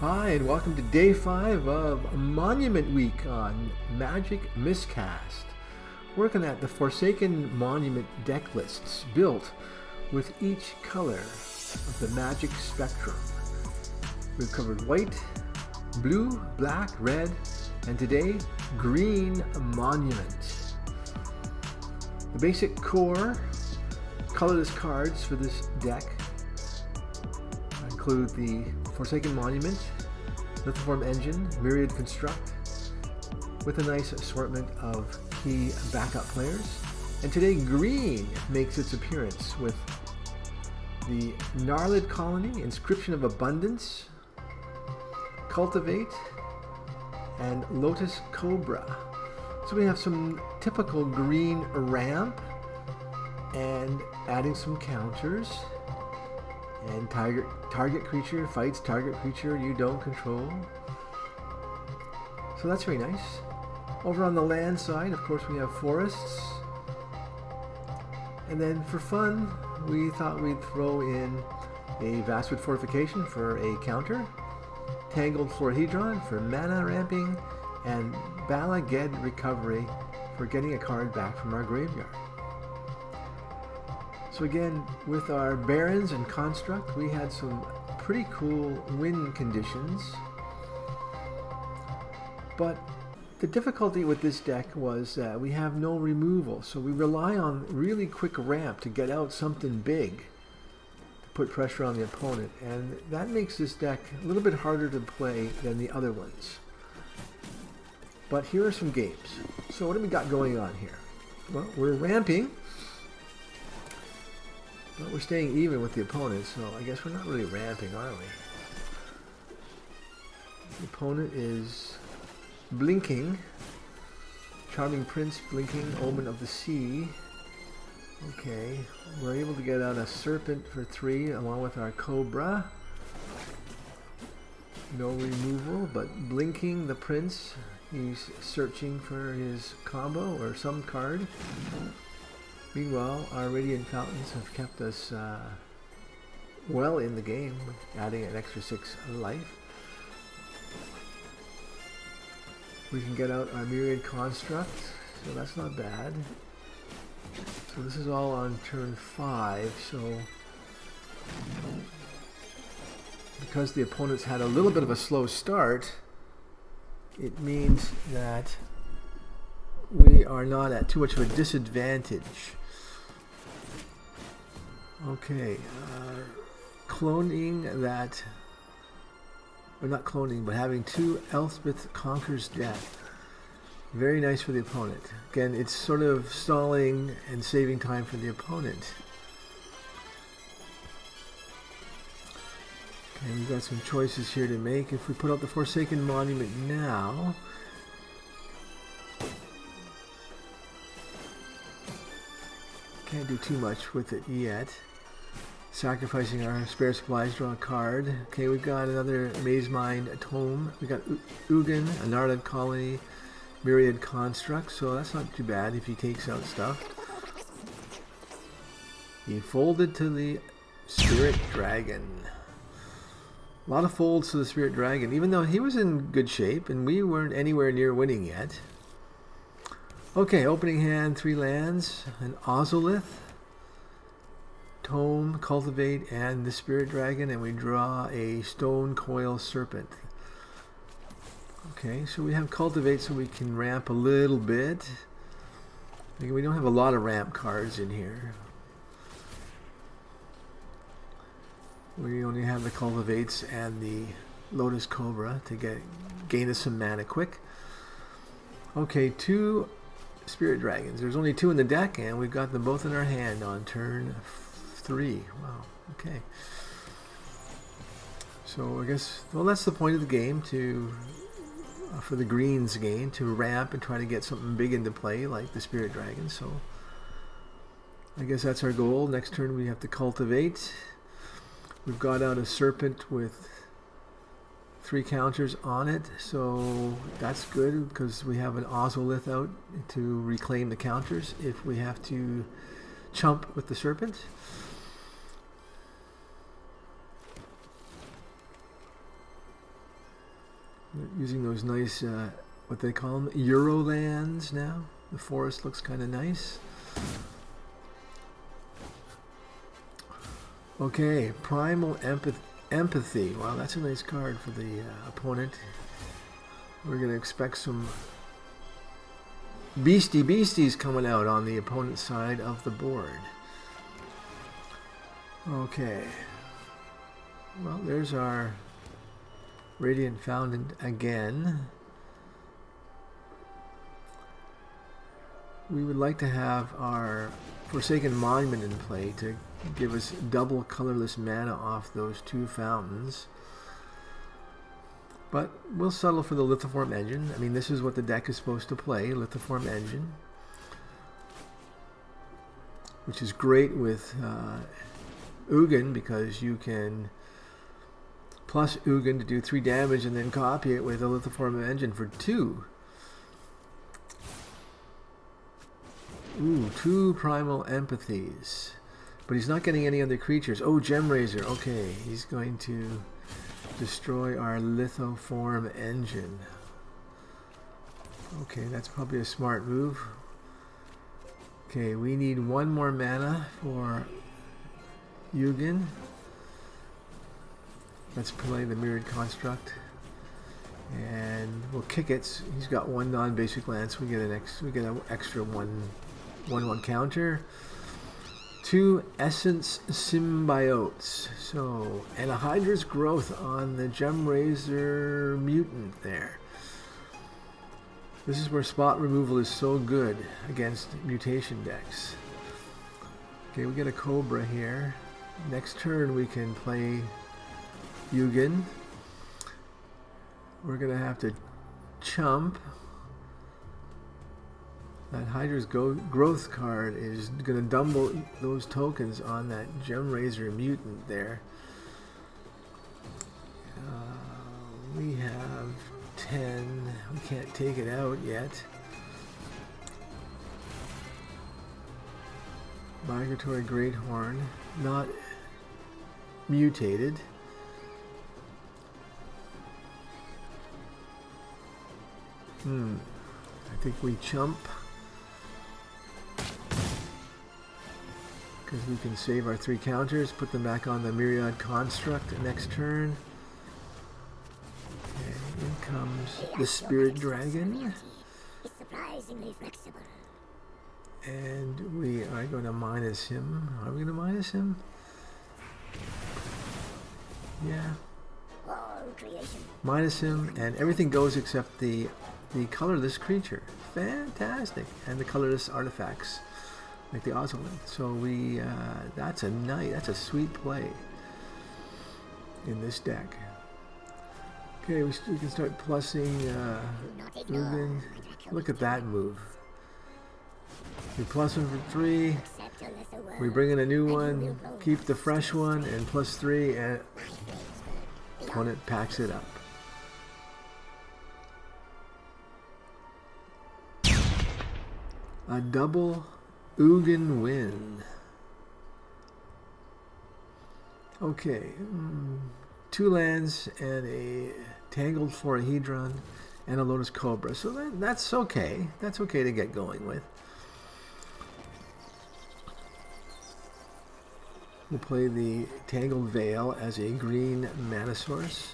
Hi, and welcome to day 5 of Monument Week on Magic MisCast. Working at the Forsaken Monument deck lists built with each color of the magic spectrum. We've covered white, blue, black, red, and today, green monument. The basic core colorless cards for this deck include the Forsaken Monument, Lithoform Engine, Myriad Construct, with a nice assortment of key backup players. And today green makes its appearance with the Gnarlid Colony, Inscription of Abundance, Cultivate, and Lotus Cobra. So we have some typical green ramp and adding some counters. And target creature fights target creature you don't control. So that's very nice. Over on the land side, of course, we have forests. And then for fun, we thought we'd throw in a Vastwood Fortification for a counter, Tangled Florahedron for mana ramping, and Bala Ged Recovery for getting a card back from our graveyard. So again, with our Barons and Construct, we had some pretty cool win conditions. But the difficulty with this deck was that we have no removal, so we rely on really quick ramp to get out something big to put pressure on the opponent, and that makes this deck a little bit harder to play than the other ones. But here are some games. So what do we got going on here? Well, we're ramping. But we're staying even with the opponent, so I guess we're not really ramping, are we? The opponent is blinking. Charming Prince blinking, Omen of the Sea. Okay, we're able to get out a Serpent for 3 along with our Cobra. No removal, but blinking the Prince. He's searching for his combo or some card. Meanwhile, our Radiant Fountains have kept us well in the game, adding an extra 6 life. We can get out our Myriad Construct, so that's not bad. So this is all on turn 5, so because the opponents had a little bit of a slow start, it means that we are not at too much of a disadvantage. Okay, cloning that, or not cloning, but having 2 Elspeth Conquers Death. Very nice for the opponent. Again, it's sort of stalling and saving time for the opponent. Okay, we've got some choices here to make. If we put out the Forsaken Monument now, can't do too much with it yet. Sacrificing our spare supplies, draw a card. Okay, we've got another Maze Mind Tome. We got Ugin, a Gnarlid Colony, Myriad Construct, so that's not too bad if he takes out stuff. He folded to the Spirit Dragon. A lot of folds to the Spirit Dragon, even though he was in good shape and we weren't anywhere near winning yet. Okay, opening hand, 3 lands, an Ozolith, Tome, Cultivate, and the Spirit Dragon, and we draw a Stone Coil Serpent. Okay, so we have Cultivate so we can ramp a little bit. We don't have a lot of ramp cards in here. We only have the Cultivates and the Lotus Cobra to gain us some mana quick. Okay, 2 Spirit Dragons. There's only 2 in the deck, and we've got them both in our hand on turn 3. Wow, okay. So I guess, well, that's the point of the game, to for the greens game, to ramp and try to get something big into play like the Spirit Dragon. So I guess that's our goal. Next turn we have to cultivate. We've got out a Serpent with 3 counters on it, so that's good because we have an Ozolith out to reclaim the counters if we have to chump with the Serpent. Using those nice, what they call them, Eurolands now. The forest looks kind of nice. Okay, Primal Empathy. Wow, that's a nice card for the opponent. We're going to expect some beasties coming out on the opponent's side of the board. Okay. Well, there's our Radiant Fountain again. We would like to have our Forsaken Monument in play to give us double colorless mana off those two fountains. But we'll settle for the Lithoform Engine. I mean, this is what the deck is supposed to play, Lithoform Engine. Which is great with Ugin, because you can plus Ugin to do 3 damage and then copy it with a Lithoform Engine for 2. Ooh, 2 Primal Empathies. But he's not getting any other creatures. Oh, Gemraiser. Okay, he's going to destroy our Lithoform Engine. Okay, that's probably a smart move. Okay, we need 1 more mana for Ugin. Let's play the Mirrored Construct. And we'll kick it. He's got 1 non-basic land, so we get an extra 1/1 counter. 2 Essence Symbiotes. So, and a Hydra's Growth on the Gemraiser Mutant there. This is where spot removal is so good against mutation decks. Okay, we get a Cobra here. Next turn we can play Ugin. We're going to have to chump. That Hydra's Growth card is going to double those tokens on that Gemraiser Mutant there. We have 10. We can't take it out yet. Migratory Greathorn, not mutated. I think we chump. Because we can save our 3 counters, put them back on the Myriad Construct next turn. Okay, in comes the Spirit Dragon. It's surprisingly flexible. And we are going to minus him. Are we going to minus him? Yeah. All creation. Minus him, and everything goes except the colorless creature. Fantastic. And the colorless artifacts, like the Ozolin. So we, that's a sweet play in this deck. Okay, we can start plussing Ugin. Look at that move. We plus him for 3. We bring in a new one, keep the fresh one, and plus 3, and opponent packs it up. A double Ugin win. Okay, 2 lands and a Tangled Florahedron and a Lotus Cobra. So that's okay. That's okay to get going with. We'll play the Tangled Veil as a green mana source.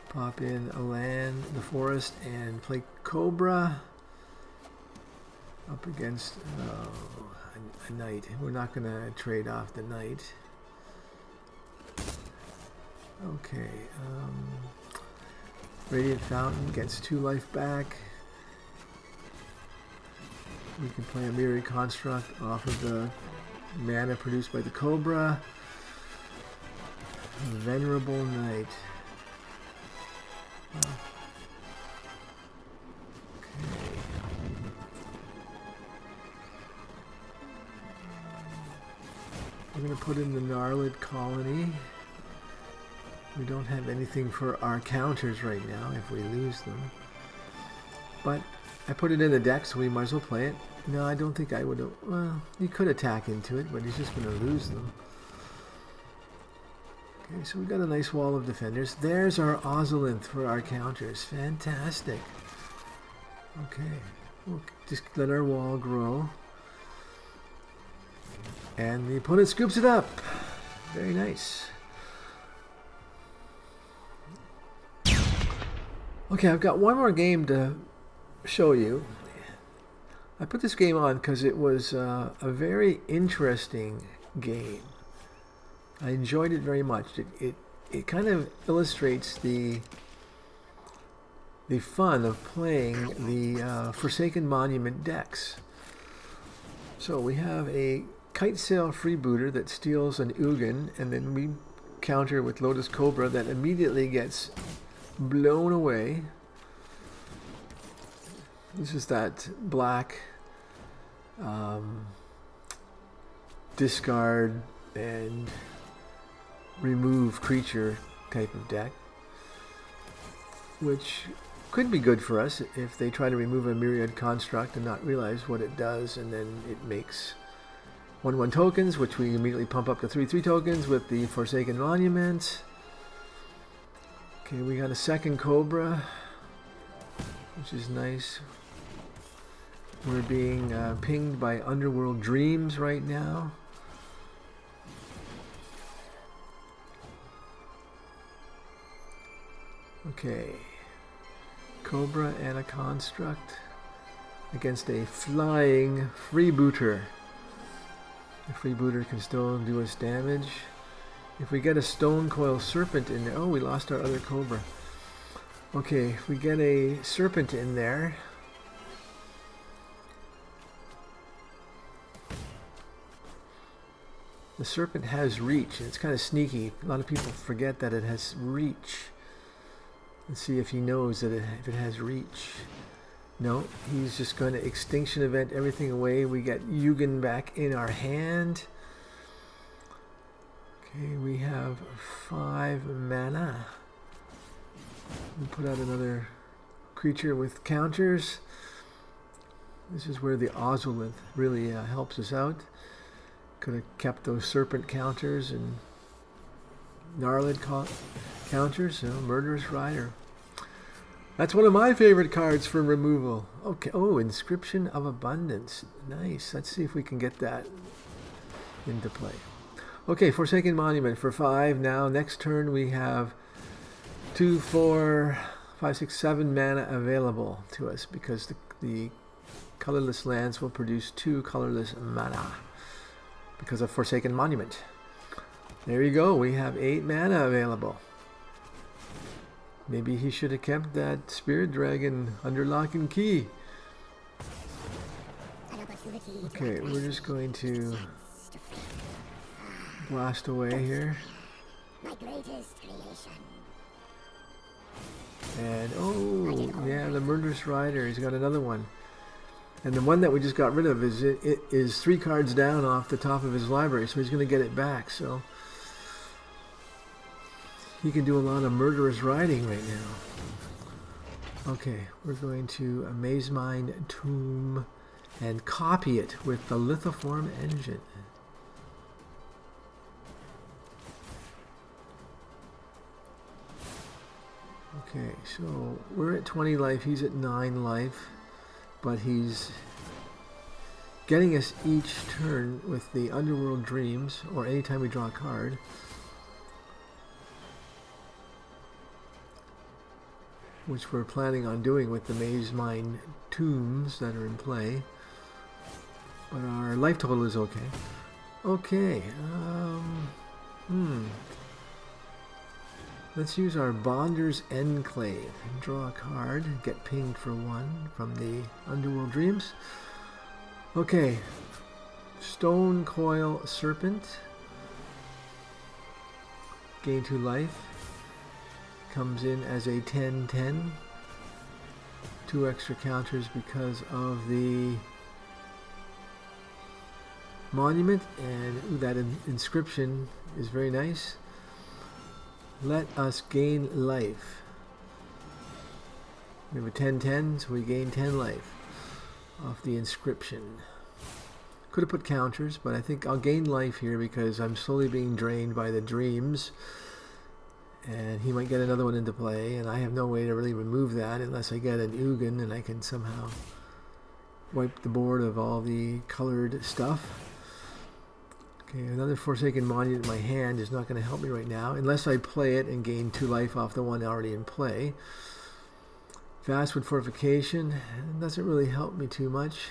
Pop in a land, the forest, and play Cobra. Up against a knight. We're not going to trade off the knight. Okay. Radiant Fountain gets 2 life back. We can play a Mirrored Construct off of the mana produced by the Cobra. Venerable Knight. Okay. We're going to put in the Gnarlid Colony. We don't have anything for our counters right now if we lose them. But I put it in the deck, so we might as well play it. No, I don't think I would have. Well, he could attack into it, but he's just going to lose them. Okay, so we got a nice wall of defenders. There's our Ozolinth for our counters. Fantastic. Okay, we'll just let our wall grow. And the opponent scoops it up. Very nice. Okay, I've got one more game to show you. I put this game on because it was a very interesting game. I enjoyed it very much. It kind of illustrates the fun of playing the Forsaken Monument decks. So we have a Kite Sail freebooter that steals an Ugin, and then we counter with Lotus Cobra that immediately gets blown away. This is that black discard and remove creature type of deck, which could be good for us if they try to remove a Myriad Construct and not realize what it does, and then it makes 1/1 tokens, which we immediately pump up to 3/3 tokens with the Forsaken Monument. Okay, we got a second Cobra, which is nice. We're being pinged by Underworld Dreams right now. Okay, Cobra and a Construct against a flying freebooter. The freebooter can still do us damage. If we get a Stone Coil Serpent in there, oh, we lost our other Cobra. Okay, if we get a Serpent in there, the Serpent has reach, and it's kind of sneaky. A lot of people forget that it has reach. Let's see if he knows that if it has reach. No, he's just going to Extinction Event everything away. We get Ugin back in our hand. Okay, we have 5 mana. We'll put out another creature with counters. This is where the Ozolinth really helps us out. Could have kept those Serpent counters and Gnarlid counters, so Murderous Rider. That's one of my favorite cards for removal. Okay, oh, Inscription of Abundance. Nice. Let's see if we can get that into play. Okay, Forsaken Monument for 5. Now, next turn we have 2, 4, 5, 6, 7 mana available to us because the colorless lands will produce 2 colorless mana because of Forsaken Monument. There you go. We have 8 mana available. Maybe he should have kept that Spirit Dragon under lock and key. Okay, we're just going to blast away here. And oh, yeah, the Murderous Rider. He's got another one. And the one that we just got rid of is 3 cards down off the top of his library, so he's going to get it back. So he can do a lot of murderous riding right now. Okay, we're going to Maze Mine Tomb and copy it with the Lithoform engine. Okay, so we're at 20 life, he's at 9 life, but he's getting us each turn with the Underworld Dreams, or anytime we draw a card. Which we're planning on doing with the Maze Mine Tombs that are in play. But our life total is okay. Okay, let's use our Bonder's Enclave and draw a card, get pinged for 1 from the Underworld Dreams. Okay, Stone Coil Serpent, gain 2 life, comes in as a 10/10, 2 extra counters because of the monument, and ooh, that inscription is very nice. Let us gain life. We have a 10/10, so we gain 10 life off the inscription. Could have put counters, but I think I'll gain life here because I'm slowly being drained by the dreams. and he might get another one into play, and I have no way to really remove that unless I get an Ugin and I can somehow wipe the board of all the colored stuff. Okay, another Forsaken Monument in my hand is not going to help me right now unless I play it and gain 2 life off the one already in play. Vastwood Fortification doesn't really help me too much.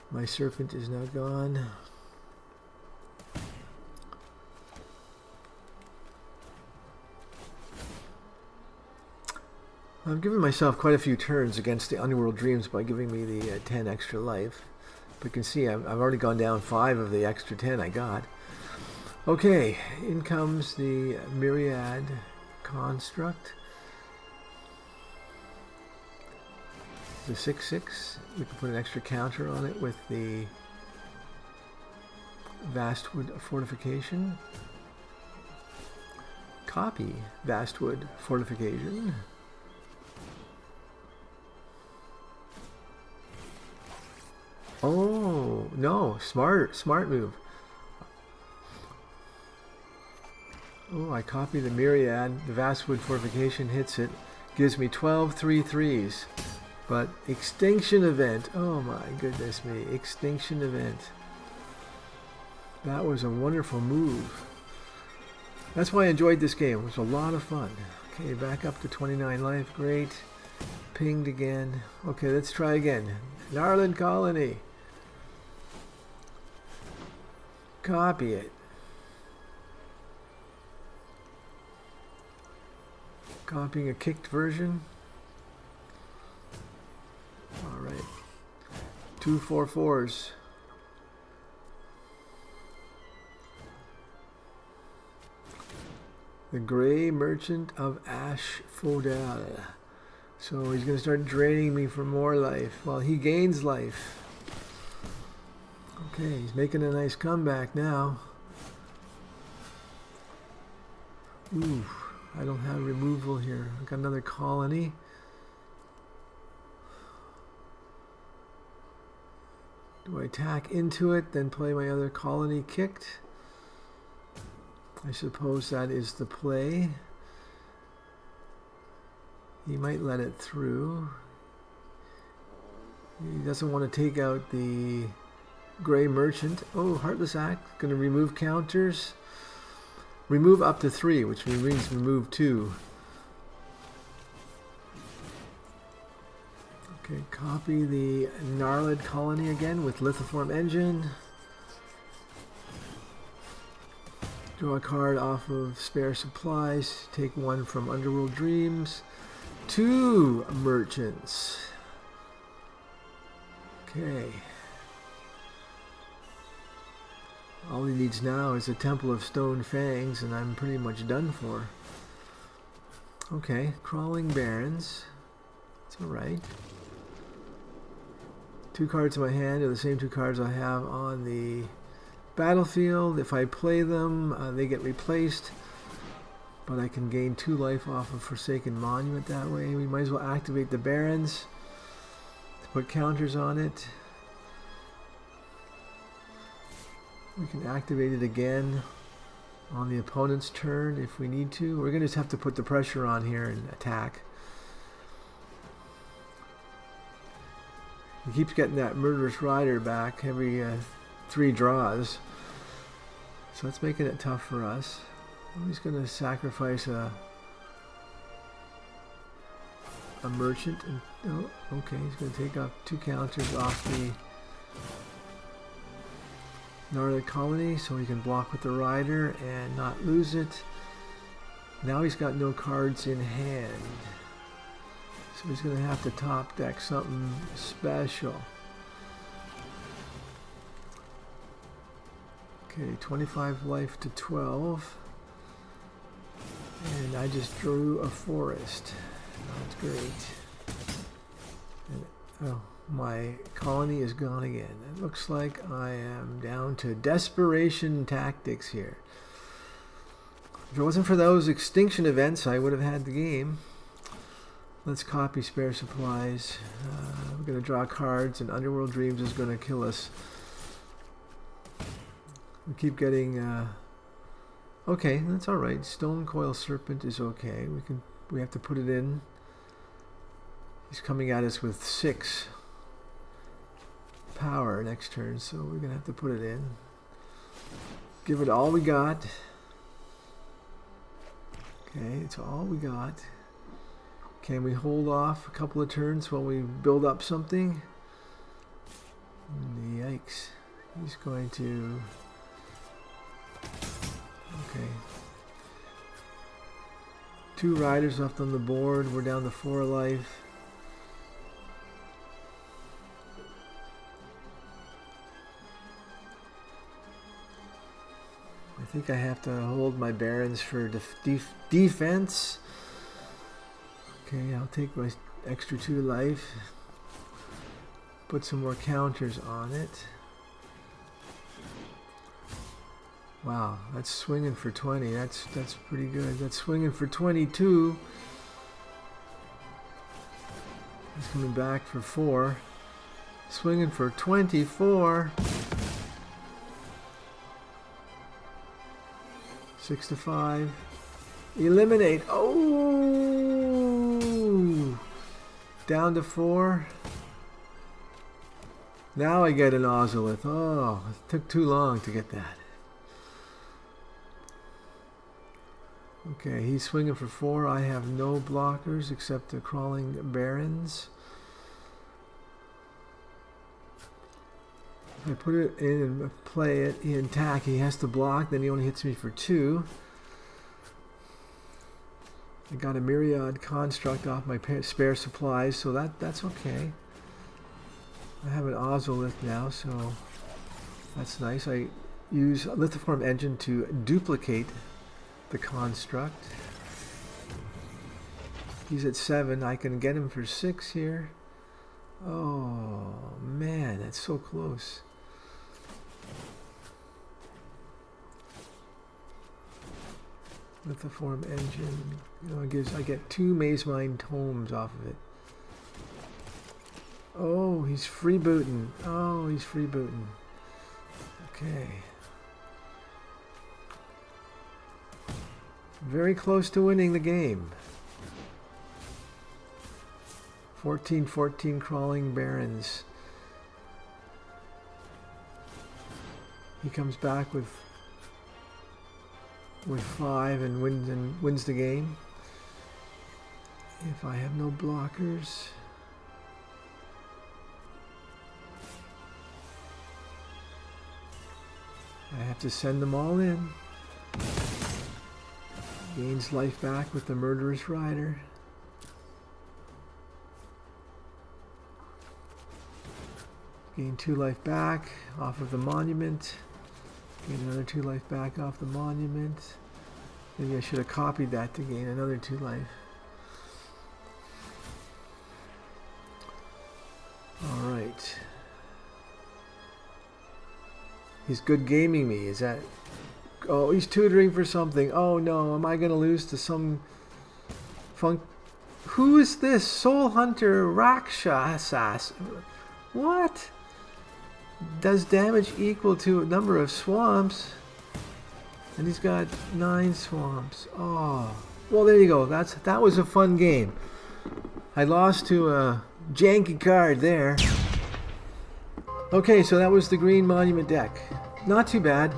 My Serpent is now gone. I've given myself quite a few turns against the Underworld Dreams by giving me the 10 extra life. But you can see I've already gone down 5 of the extra 10 I got. Okay, in comes the Myriad Construct. The 6/6. We can put an extra counter on it with the Vastwood Fortification. Copy Vastwood Fortification. Oh, no, smart move. Oh, I copy the Myriad. The Vastwood Fortification hits it. Gives me 12 3/3s. But Extinction Event. Oh my goodness me. Extinction Event. That was a wonderful move. That's why I enjoyed this game. It was a lot of fun. Okay, back up to 29 life. Great. Pinged again. Okay, let's try again. Gnarlid Colony. Copy it. Copying a kicked version. Alright. 2 4/4s. The Grey Merchant of Asphodel. So he's going to start draining me for more life while he gains life. Okay, he's making a nice comeback now. Ooh, I don't have removal here. I've got another colony. Do I attack into it, then play my other colony kicked? I suppose that is the play. He might let it through. He doesn't want to take out the Grey Merchant. Oh, Heartless Act. Going to remove counters. Remove up to 3, which means remove 2. Okay, copy the Gnarlid Colony again with Lithoform Engine. Draw a card off of Spare Supplies. Take 1 from Underworld Dreams. 2 merchants. Okay. All he needs now is a Temple of Stone Fangs, and I'm pretty much done for. Okay, Crawling Barrens. It's alright. 2 cards in my hand are the same 2 cards I have on the battlefield. If I play them, they get replaced. But I can gain 2 life off of Forsaken Monument that way. We might as well activate the Barrens to put counters on it. We can activate it again on the opponent's turn if we need to. We're going to just have to put the pressure on here and attack. He keeps getting that Murderous Rider back every 3 draws. So that's making it tough for us. He's going to sacrifice a merchant. And, oh, okay, he's going to take off 2 counters off the Gnarlid Colony so he can block with the Rider and not lose it. Now he's got no cards in hand. So he's going to have to top deck something special. Okay, 25 life to 12. And I just drew a forest. That's great. And, oh, my colony is gone again. It looks like I am down to desperation tactics here. If it wasn't for those extinction events, I would have had the game. Let's copy Spare Supplies. We're going to draw cards, and Underworld Dreams is going to kill us. We keep getting Okay, that's all right. Stone Coil Serpent is okay. We have to put it in. He's coming at us with 6 power next turn, so we're gonna have to put it in. Give it all we got. Okay, it's all we got. Can we hold off a couple of turns while we build up something? Yikes. He's going to... Okay. 2 riders left on the board. We're down to 4 life. I think I have to hold my barons for defense. Okay, I'll take my extra 2 life. Put some more counters on it. Wow, that's swinging for 20. That's pretty good. That's swinging for 22. He's coming back for 4. Swinging for 24. 6 to 5. Eliminate. Oh! Down to 4. Now I get an Ozolith. Oh, it took too long to get that. Okay, he's swinging for 4. I have no blockers except the crawling barons. If I put it in and play it, he attack, he has to block, then he only hits me for 2. I got a Myriad Construct off my spare supplies, so that's okay. I have an Ozolith now, so that's nice. I use a lithiform engine to duplicate the construct. He's at 7. I can get him for 6 here. Oh man, that's so close. Lithiform engine, you know, I get 2 Maze Mine tomes off of it. Oh, he's freebooting. Oh, he's freebooting. Okay. Very close to winning the game. 14 crawling barons. He comes back with 5 and wins the game. If I have no blockers. I have to send them all in. Gains life back with the Murderous Rider. Gain 2 life back off of the monument. Gain another 2 life back off the monument. Maybe I should have copied that to gain another 2 life. Alright. He's good gaming me. Is that... Oh, he's tutoring for something. Oh no, am I going to lose to some... Who is this? Soul Hunter Rakshasas. What? Does damage equal to a number of swamps. And he's got 9 swamps. Oh. Well, there you go. That was a fun game. I lost to a janky card there. Okay, so that was the Green Monument deck. Not too bad.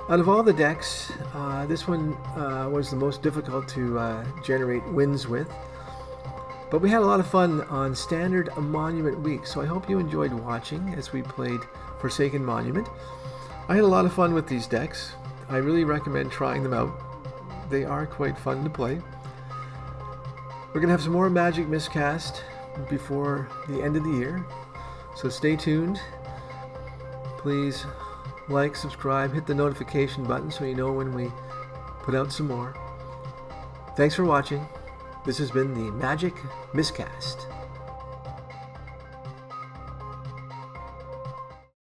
Out of all the decks, this one was the most difficult to generate wins with. But we had a lot of fun on Standard Monument Week, so I hope you enjoyed watching as we played Forsaken Monument. I had a lot of fun with these decks. I really recommend trying them out. They are quite fun to play. We're going to have some more Magic MisCast before the end of the year, so stay tuned. Please like, subscribe, hit the notification button so you know when we put out some more. Thanks for watching. This has been the Magic MisCast.